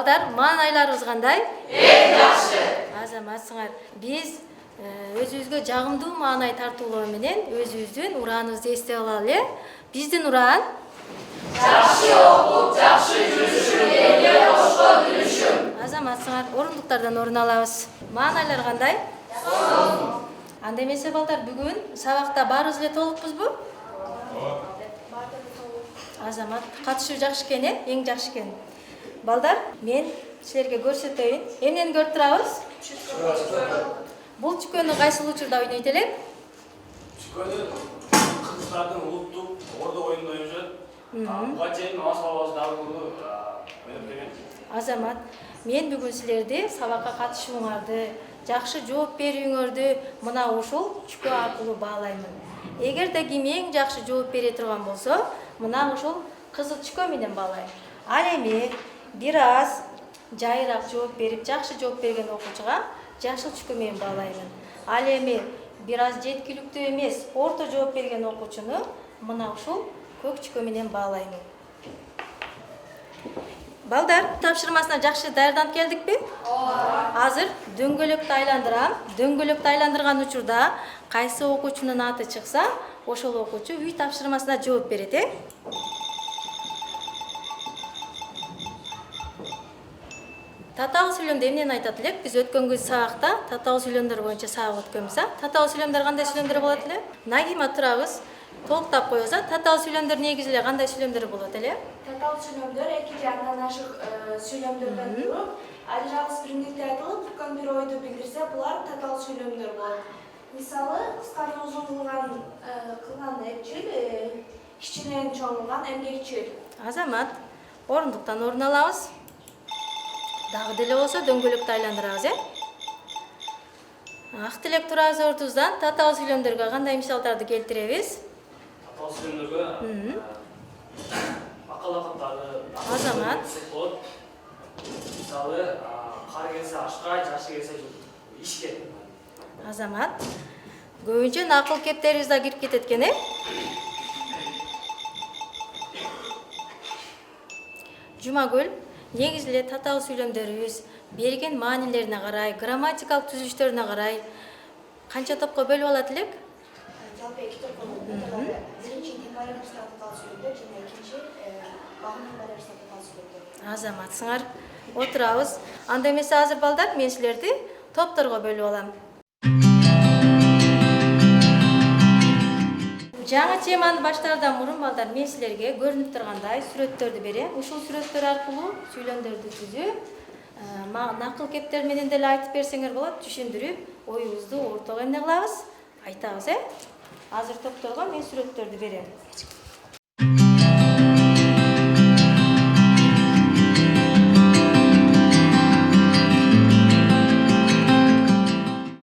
Балдар, маанайларыбыз кандай? Эң жакшы. Азаматсыңар. Биз өзүбүзгө жагымдуу маанай тартуулоо менен өзүбүздүн урааныбызды эстеп алалы. Биздин уран Жакшы окуп, жакшы жүрүшүм, элге кошкон үлүшүм. Азаматсыңар, орундуктардан орун алабыз. Маанайлар кандай? Анда эмесе балдар, бүгүн сабакта баарыбыз эле толукпузбу? Азамат, катышуу жакшы экен, эң жакшы экен. Балдар, мен силерге көрсөтөйүн. Эмнени көрүп турабыз? Бул чүкөнү кайсыл учурда ойнойт элек? Чүкөнү кыргыздардын улуттук ордо оюнунда ойношот. Буга чейин Мамас бабабыз дагы буну ойноп келген. Азамат, мен бүгүн силерди сабакка катышууңарды, жакшы жооп берүүңөрдү мына ушул чүкө аркылуу баалаймын. Эгерде ким эң жакшы жооп бере турган болсо, мына ушул кызыл чүкө менен баалайм. Ал эми бир аз жайыраак жооп берип, жакшы жооп берген окуучуга жашыл чүкө менен баалаймын. Ал эми бир аз жеткиликтүү эмес, орто жооп берген окуучуну мына ушул көк чүкө менен баалаймын. Балдар, тапшырмасына жакшы даярданып келдикпи? Азыр дөңгөлөктү айландырам. Дөңгөлөктү айландырган учурда кайсы окуучунун аты чыкса, ошол окуучу үй тапшырмасына жооп берет, Татаал сүйлөмдө эмнени айтат элек? Биз өткөн сабакта татаал сүйлөмдөр боюнча сабак өткөнбүз. Татаал сүйлөмдөр кандай сүйлөмдөр болот эле? Нагима турабыз. Толуктап коебуз. Татаал сүйлөмдөр негизи эле кандай сүйлөмдөр болот эле? Татаал сүйлөмдөр эки же андан ашык сүйлөмдөрдөн туруп, ажырагыс биримдикте айтылып, бүткөн бир ойду билдирсе, булар татаал сүйлөмдөр болот. Мисалы, кысканы узун кылган эпчил, кичинен чоң кылган эмгекчил. Азамат, орундуктан орун алабыз. Дагы деле болсо дөңгөлөктү айландырабыз, Ак тилек турабыз ортубуздан татаал сүйлөмдөргө кандай мисалдарды келтиребиз? Татаал сүйлөмдөргө акыл акыттары Азамат. Мисалы, кар келсе ашка, жашы келсе ишке. Азамат, көбүнчө накыл кептерибиз да кирип кетет экен, Жумагүл, негизи эле татаал сүйлөмдөрүбүз берген маанилерине карай, грамматикалык түзүлүштөрүнө карай канча топко бөлүп алат элек? Жалпы эки топко бөлүнөт. Биринчи интеллектуалдык татаал сүйлөмдөр жана экинчи багымдуу татаал сүйлөмдөр. Азаматсыңар, отурабыз. Анда эмесе азыр балдар, мен силерди топторго бөлүп алам. Жаңы теманы баштаардан мурун балдар, мен силерге көрүнүп тургандай сүрөттөрдү берем. Ушул сүрөттөр аркылуу сүйлөмдөрдү түзүп, накыл кептер менен деле айтып берсеңер болот, түшүндүрүп, оюбузду ортого эмне кылабыз? Айтабыз, Азыр топторго мен сүрөттөрдү берем.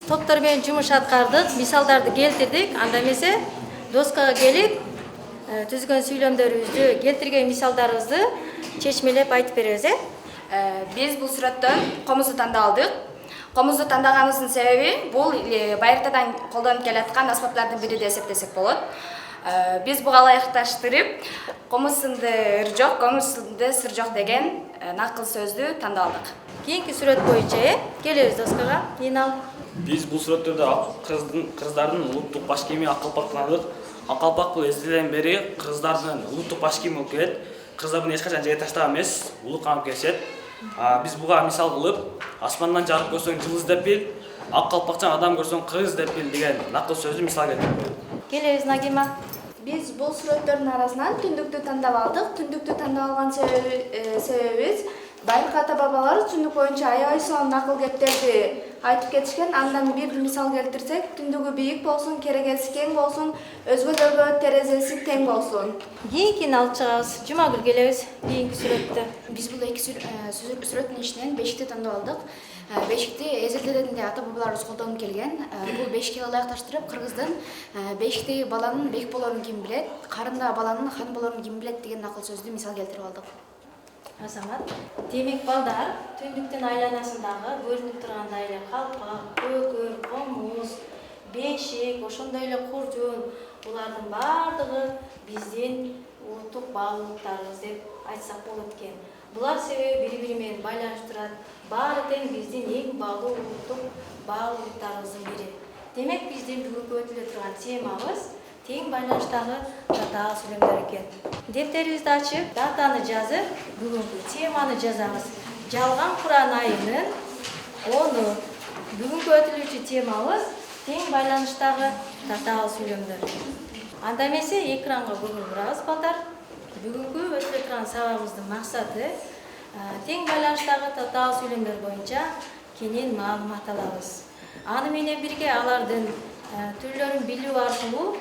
Топтор менен жумуш аткардык, мисалдарды келтирдик. Анда эмесе доскага келип, түзгөн сүйлөмдөрүбүздү, келтирген мисалдарыбызды чечмелеп айтып беребиз, Биз бул сүрөттөн комузду тандалдык. Комузду тандаганыбыздын себеби бул байыртадан колдонуп келаткан аспаптардын бири деп эсептесек болот. Биз буга ылайыкташтырып, комузунда ыр жок, комузунда сыр жок деген накыл сөздү тандалдык. Кийинки сүрөт боюнча, келебиз доскага. Инал. Биз бул сүрөттөрдө кыргыздардын улуттук баш кийими ак калпак таныдык. Ак калпак бул эзелден бери кыргыздардын улуттук баш кийими болуп келет. Кыргыздар буну эч качан жайга таштаган эмес, улук камап келишет. Биз буга мисал кылып, асмандан жарык көрсөң жылдыз деп бил, ак калпакчан адам көрсөң кыргыз деп бил деген накыл сөздү мисал келтирип. Келебиз, Нагима. Биз бул сүрөттөрдүн арасынан түндүктү тандап алдык. Түндүктү тандап алган себебибиз байыркы ата бабалар түндүк боюнча аябай сонун накыл кептерди айтып кетишкен. Андан бир мисал келтирсек, түндүгү бийик болсун, керегеси кең болсун, өзгөлөргө терезеси тең болсун. Кийинкини алып чыгабыз. Жумагүл, келебиз. Кийинки сүрөттө. Биз бул эки сүрөттүн ичинен бешикти тандап алдык. Бешикти эзелден эле ата бабаларыбыз колдонуп келген. Бул бешикке ылайыкташтырып, кыргыздын бешиктеги баланын бек болорун ким билет, карында баланын хан болорун ким билет деген накыл сөздү мисал келтирип алдык. Азамат, демек балдар, түндүктүн айланасындагы көрүнүп тургандай эле калпак, көкөр, комуз, бешик, ошондой эле куржун, булардын баардыгы биздин улуттук баалуулуктарыбыз деп айтсак болот экен. Булар себеби бири-бири менен байланыштырат. Баары тең биздин эң баалуу улуттук баалуулуктарыбыздын бири. Демек биздин бүгүнкү өтүлө турган темабыз тең байланыштагы татаал сүйлөмдөр экен. Дептерибизди ачып, датаны жазып, бүгүнкү теманы жазабыз. Жалган Куран айынын 10-у. Бүгүнкү өтүлүүчү темабыз тең байланыштагы татаал сүйлөмдөр. Анда эмесе экранга көңүл бурабыз балдар. Бүгүнкү өтүлө турган сабагыбыздын максаты тең байланыштагы татаал сүйлөмдөр боюнча кенен маалымат алабыз. Аны менен бирге алардын түрлөрүн билүү аркылуу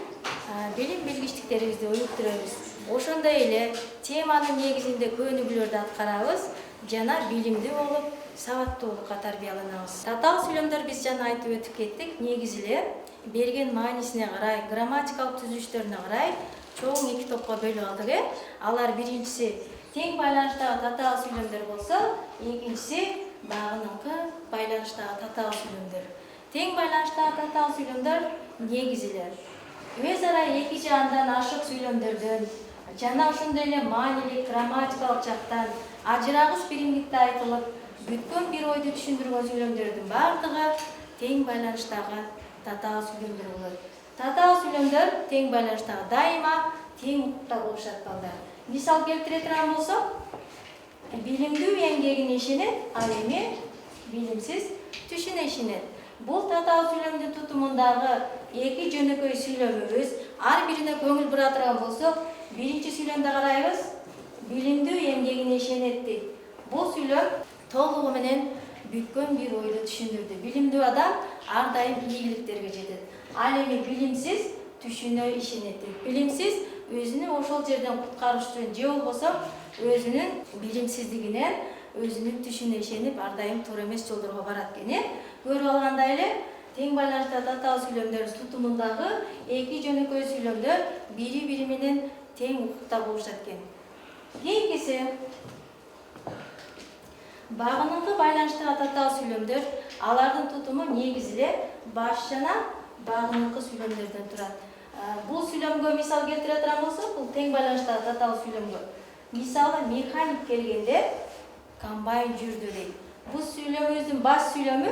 билим билгичтиктерибизди өнүктүрөбүз. Ошондой эле теманын негизинде көнүгүүлөрдү аткарабыз жана билимдүү болуп, сабаттуулукка тарбияланабыз. Татаал сүйлөмдөр биз жана айтып өтүп кеттик. Негизи эле берген маанисине карай, грамматикалык түзүлүштөрүнө карай чоң эки топко бөлүп алдык. Алар биринчиси тең байланыштагы татаал сүйлөмдөр болсо, экинчиси багыныңкы байланыштагы татаал сүйлөмдөр. Тең байланыштагы татаал сүйлөмдөр негизи эле өз ара эки же андан ашык сүйлөмдөрдөн жана ошондой эле маанилик грамматикалык жактан ажырагыс биримдикте айтылып, бүткөн бир ойду түшүндүргөн сүйлөмдөрдүн баардыгы тең байланыштагы татаал сүйлөмдөр болот. Татаал сүйлөмдөр тең байланыштагы дайыма тең укукта болушат балдар. Мисал келтире турган болсок, билимдүү эмгегине ишенет, ал эми билимсиз түшүнө ишенет. Бул татаал сүйлөмдүн тутумундагы эки жөнөкөй сүйлөмүбүз ар бирине көңүл бура турган болсок, биринчи сүйлөмдө карайбыз, билимдүү эмгегине ишенет дейт. Бул сүйлөм толугу менен бүткөн бир ойду түшүндүрдү. Билимдүү адам ар дайым ийгиликтерге жетет. Ал эми билимсиз түшүнө ишенет дейт. Билимсиз өзүнү ошол жерден куткарыш үчүн же болбосо өзүнүн билимсиздигинен өзүнүн түшүнө ишенип ар дайым туура эмес жолдорго барат экен. Көрүп алгандай эле тең байланыштагы татаал сүйлөмдөрдүн тутумундагы эки жөнөкөй сүйлөмдөр бири-бири менен тең укукта болушат экен. Кийинкиси багыныңкы байланыштагы татаал сүйлөмдөр, алардын тутуму негизи эле баш жана багыныңкы сүйлөмдөрдөн турат. Бул сүйлөмгө мисал келтире турган болсок, бул тең байланыштагы татаал сүйлөмгө. Мисалы механик келгенде комбайн жүрдү дейт. Бул сүйлөмүбүздүн баш сүйлөмү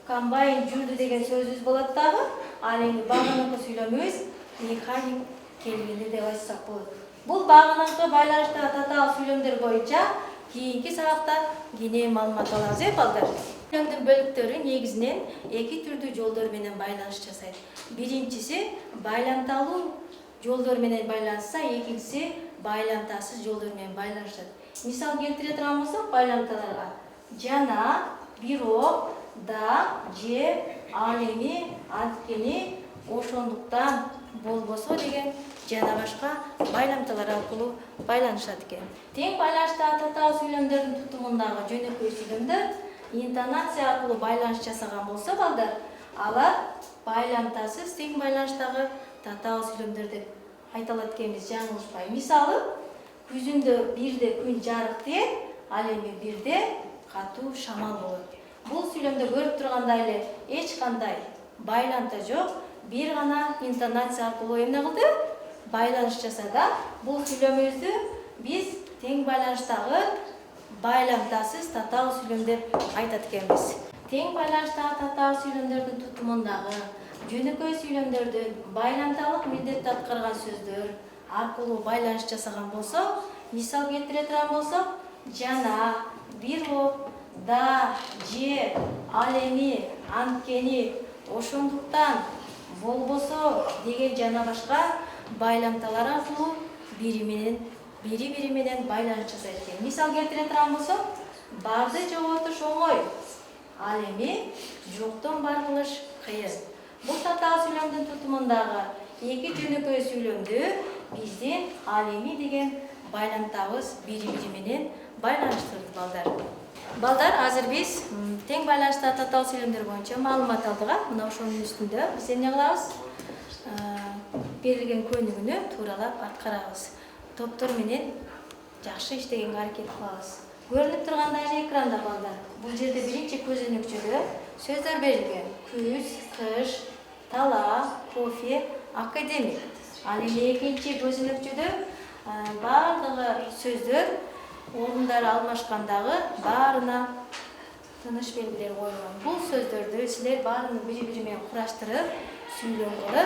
комбайн жүрдү деген сөзүбүз болот дагы. Ал эми багыныңкы сүйлөмүбүз механик келгенде деп айтсак болот. Бул багыныңкы байланыштагы татаал сүйлөмдөр боюнча кийинки сабакта кенен маалымат алабыз, балдар. Сүйлөмдүн бөлүктөрү негизинен эки түрдүү жолдор менен байланыш жасайт. Биринчиси байламталуу жолдор менен байланышса, экинчиси байламтасыз жолдор менен байланышат. Мисал келтире турган болсок, байламталарга жана, бирок, да, же, ал эми, анткени, ошондуктан, болбосо деген жана башка байламталар аркылуу байланышат экен. Тең байланыштагы татаал сүйлөмдөрдүн тутумундагы жөнөкөй сүйлөмдөр интонация аркылуу байланыш жасаган болсо, балдар, алар байламтасыз тең байланыштагы татаал сүйлөмдөр деп айтылат экенбиз, жаңылышпай. Мисалы, күзүндө бирде күн жарык дейт, ал эми бирде катуу шамал болот. Бул сүйлөмдө көрүп тургандай эле эч кандай байламта жок, бир гана интонация аркылуу эмне кылды? Байланыш жасада, бул сүйлөмүбүздү биз тең байланыштагы байламтасыз татаал сүйлөм деп айтат экенбиз. Тең байланыштагы татаал сүйлөмдөрдүн тутумундагы жөнөкөй сүйлөмдөрдүн байламталык милдетти аткарган сөздөр аркылуу байланыш жасаган болсо, мисал келтире турган болсок, жана, бирок, да, же, ал эми, анткени, ошондуктан, болбосо деген жана башка байламталар аркылуу бири-бири менен байланыш жасайт экен. Мисал келтире турган болсок, барды жоготуш оңой, ал эми жоктон бар кылыш кыйын. Бул татаал сүйлөмдүн тутумундагы эки жөнөкөй сүйлөмдү биздин ал эми деген байламтабыз бири-бири менен байланыштырды, балдар. Балдар, азыр биз тең байланыштагы татаал сүйлөмдөр боюнча маалымат алдык. Мына ошонун үстүндө биз эмне кылабыз? Берилген көнүгүүнү тууралап аткарабыз. Топтор менен жакшы иштегенге аракет кылабыз. Көрүнүп тургандай эле экранда, балдар. Бул жерде биринчи көзөнөкчөдө сөздөр берилген. Күз, кыш, тала, кофе, академик. Ал эми экинчи көзөнөкчөдө баардыгы сөздөр орындары алмашкандагы баарына тыныш белгилер коюлган. Бул сөздөрдү силер баарын бири-бири менен кураштырып, сүйлөнгөрө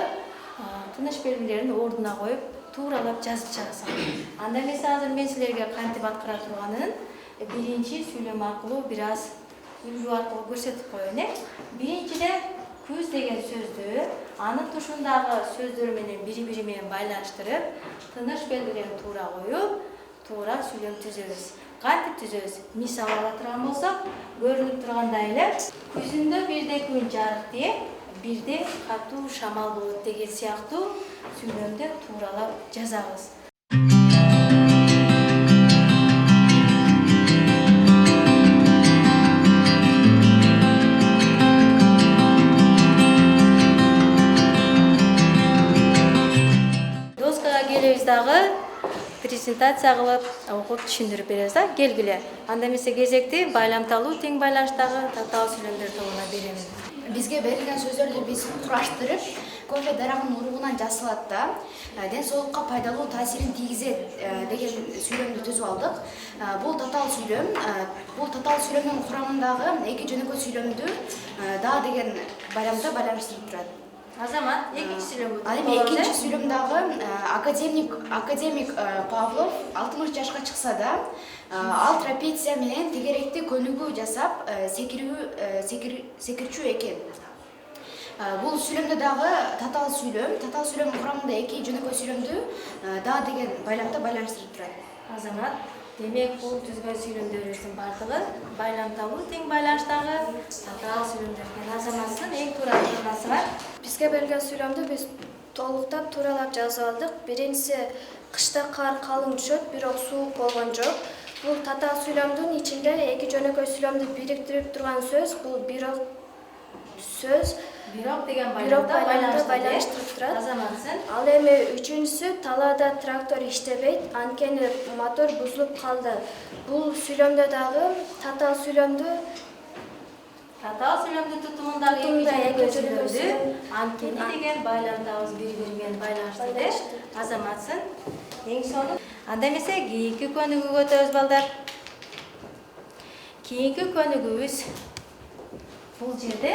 тыныш белгилерин ордуна коюп, тууралап жазып чыгасыңар. Анда эмесе азыр мен силерге кантип аткара турганын биринчи сүйлөм аркылуу бир аз үлгү аркылуу көрсөтүп коеюн. Биринчиде күз деген сөздү анын тушундагы сөздөр менен бири-бири менен байланыштырып, тыныш белгилерин туура коюп, туура сүйлөм түзөбүз. Кантип түзөбүз? Мисал ала турган болсок, көрүнүп тургандай эле күзүндө бирде күн жарык деп, бирде катуу шамал болот деген сыяктуу сүйлөмдү тууралап жазабыз. Доскага келебиз дагы презентация кылып, окуп түшүндүрүп беребиз да. Келгиле. Анда эмесе кезекти байламталуу тең байланыштагы татаал сүйлөмдөр тобуна беремин. Бизге берилген сөздөрдү биз кураштырып, кофе дарагынын уругунан жасалат да, ден соолукка пайдалуу таасирин тийгизет деген сүйлөмдү түзүп алдык. Бул татаал сүйлөм, бул татаал сүйлөмдүн курамындагы эки жөнөкөй сүйлөмдү да деген байламда байланыштырып турат. Азамат, экинчи сүйлөмдү. Ал эми экинчи сүйлөмдагы академик Павлов 60 жашка чыкса да, ал трапеция менен тегеректи көнүгүү жасап, секирчүү экен. Бул сүйлөмдө дагы татаал сүйлөм курамында эки жөнөкөй сүйлөмдү да деген байламда байланыштырып турат. Азамат, демек бул түзгөн сүйлөмдөрүбүздүн бардыгы байламталуу тең байланыштагы татаал сүйлөмдөр. Азаматтын эң туура формасы бар. Бизге берилген сүйлөмдү биз толуктап тууралап жазып алдык. Биринчиси кышта кар калың түшөт, бирок суук болгон жок. Бул татаал сүйлөмдүн ичинде эки жөнөкөй сүйлөмдү бириктирип турган сөз, бул бирок сөз. Бирок деген байламда байланыштырып турат. Азаматсын. Ал эми үчүнчүсү талаада трактор иштебейт, анткени мотор бузулуп калды. Бул сүйлөмдө дагы татаал сүйлөмдү тутумундагы эки жөнөкөй сүйлөмдү анткени деген байламдабыз бири-бири менен байланыштырды. Азаматсын. Эң соңу. Анда эмесе кийинки көнүгүүгө өтөбүз балдар. Кийинки көнүгүүбүз бул жерде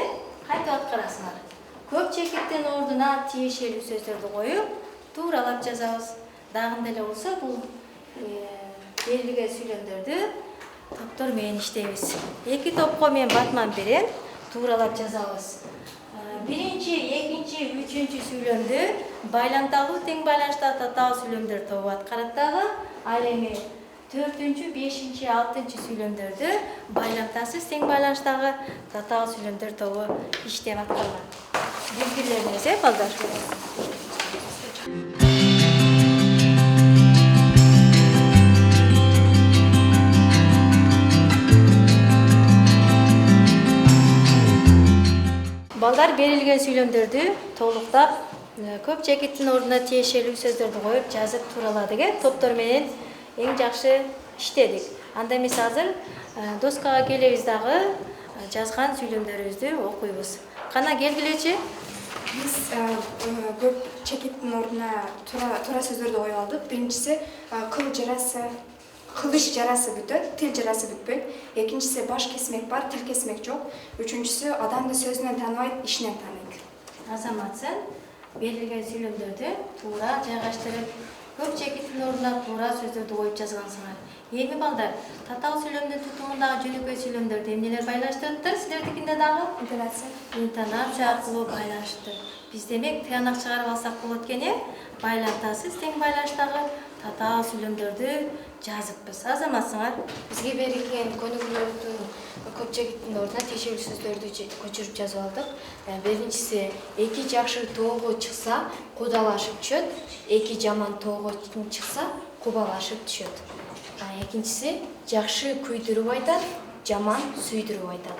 кантип аткарасыңар? Көп чекиттин ордуна тиешелүү сөздөрдү коюп, тууралап жазабыз. Дагында эле болсо бул берилген сүйлөмдөрдү топтор менен иштейбиз. Эки топко мен батман берем, тууралап жазабыз. Биринчи, экинчи, үчүнчү сүйлөмдү байламталуу тең байланыштагы татаал сүйлөмдөр тобу аткарат дагы. Ал эми 4-чү, 5-чи, 6-чы сүйлөмдөрдү байламтасыз тең байланыштагы татаал сүйлөмдөр тобу иштеп аткарган. Билгилериңиз, балдар. Балдар берилген сүйлөмдөрдү толуктап, көп чекиттин ордуна тиешелүү сөздөрдү коюп, жазып тууралады. Топтор менен эң жакшы иштедик. Анда эмесе азыр доскага келебиз дагы жазган сүйлөмдөрүбүздү окуйбуз. Кана келгилечи. Биз көп чекиттин ордуна туура сөздөрдү коюп алдык. Биринчиси кылыч жарасы бүтөт, тил жарасы бүтпөйт. Экинчиси баш кесмек бар, тил кесмек жок. Үчүнчүсү адамды сөзүнөн тааныбайт, ишинен тааныйт. Азаматсын. Берилген сүйлөмдөрдү туура жайгаштырып, көп чекиттин ордуна туура сөздөрдү коюп жазгансыңар. Эми балдар, татаал сүйлөмдүн тутумундагы жөнөкөй сүйлөмдөрдү эмнелер байланыштырыптыр? Силердикинде дагы интонация аркылуу байланыштыр. Биз демек тыянак чыгарып алсак болот экен, байламтасыз тең байланыштагы татаал сүйлөмдөрдү жазыппыз. Азаматсыңар. Бизге берилген көнүгүүлөрдүн көп чекиттин ордуна тиешелүү сөздөрдү көчүрүп жазып алдык. Биринчиси эки жакшы тоого чыкса, кудалашып түшөт, эки жаман тоого чыкса, кубалашып түшөт. Экинчиси жакшы күйдүрүп айтат, жаман сүйдүрүп айтат.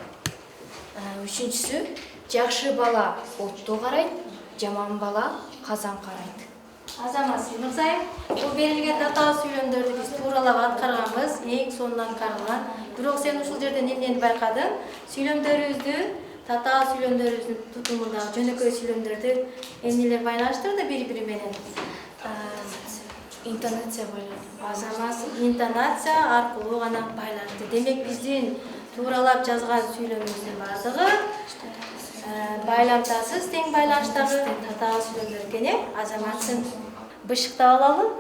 Үчүнчүсү жакшы бала отту карайт, жаман бала казан карайт. Азаматсың мырзайым, бул берилген татаал сүйлөмдөрдү биз тууралап аткарганбыз, эң сонун аткарылган. Бирок сен ушул жерден эмнени байкадың? Сүйлөмдөрүбүздү, татаал сүйлөмдөрүбүздүн тутумундагы жөнөкөй сүйлөмдөрдү эмнелер байланыштырды бири-бири менен? Интонация байланды. Азамат интонация аркылуу гана байланды. Демек биздин тууралап жазган сүйлөмүбүздүн бардыгы байламтасыз тең байланыштагы татаал сүйлөмдөр экен. Азаматсын бышыктап алалы.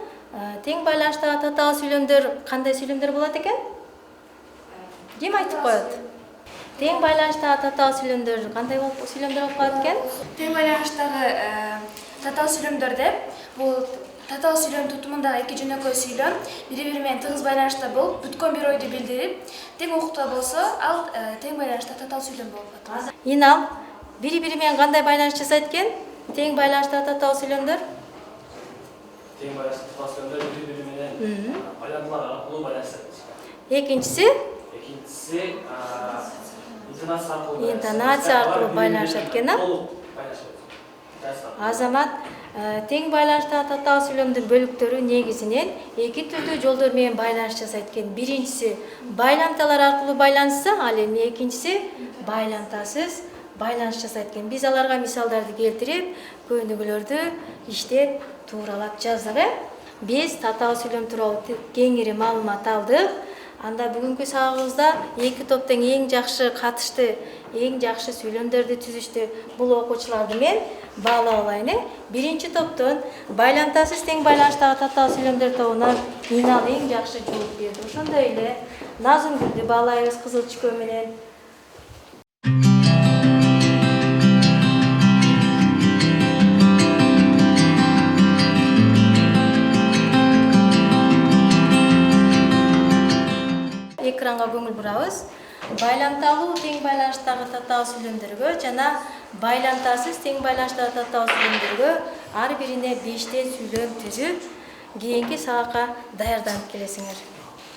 Тең байланыштагы татаал сүйлөмдөр кандай сүйлөмдөр болот экен? Ким айтып коет? Тең байланыштагы татаал сүйлөмдөр кандай сүйлөмдөр болуп калат экен? Тең байланыштагы татаал сүйлөмдөр деп бул татаал сүйлөм тутумундагы эки жөнөкөй сүйлөм бири-бири менен тыгыз байланышта болуп, бүткөн бир ойду билдирип, тең укукта болсо, ал тең байланышта татаал сүйлөм болуп атат. Инал бири-бири менен кандай байланыш жасайт экен? Тең байланыштагы татаал сүйлөмдөр? Тең байланыштагы татаал сүйлөмдөр бири-бири менен байланышлар аркылуу байланышат. Экинчиси интонация аркылуу байланышат экен. Азамат тең байланыштагы татаал сүйлөмдүн бөлүктөрү негизинен эки түрдүү жолдор менен байланыш жасайт экен. Биринчиси байламталар аркылуу байланышса, ал эми экинчиси байламтасыз байланыш жасайт экен. Биз аларга мисалдарды келтирип, көнүгүүлөрдү иштеп тууралап жаздык. Биз татаал сүйлөм тууралуу кеңири маалымат алдык. Анда бүгүнкү сабагыбызда эки топтон эң жакшы катышты, эң жакшы сүйлөмдөрдү түзүштү. Бул окуучуларды мен баалап алайын. Биринчи топтон байламтасыз тең байланыштагы татаал сүйлөмдөр тобунан Инал эң жакшы жооп берди. Ошондой эле Назымгүлдү баалайбыз кызыл чүкө менен. Экранга көңүл бурабыз. Байламталуу тең байланыштагы татаал сүйлөмдөргө жана байламтасыз тең байланыштагы татаал сүйлөмдөргө ар бирине 5 сүйлөм түзүп, кийинки сабакка даярданып келесиңер.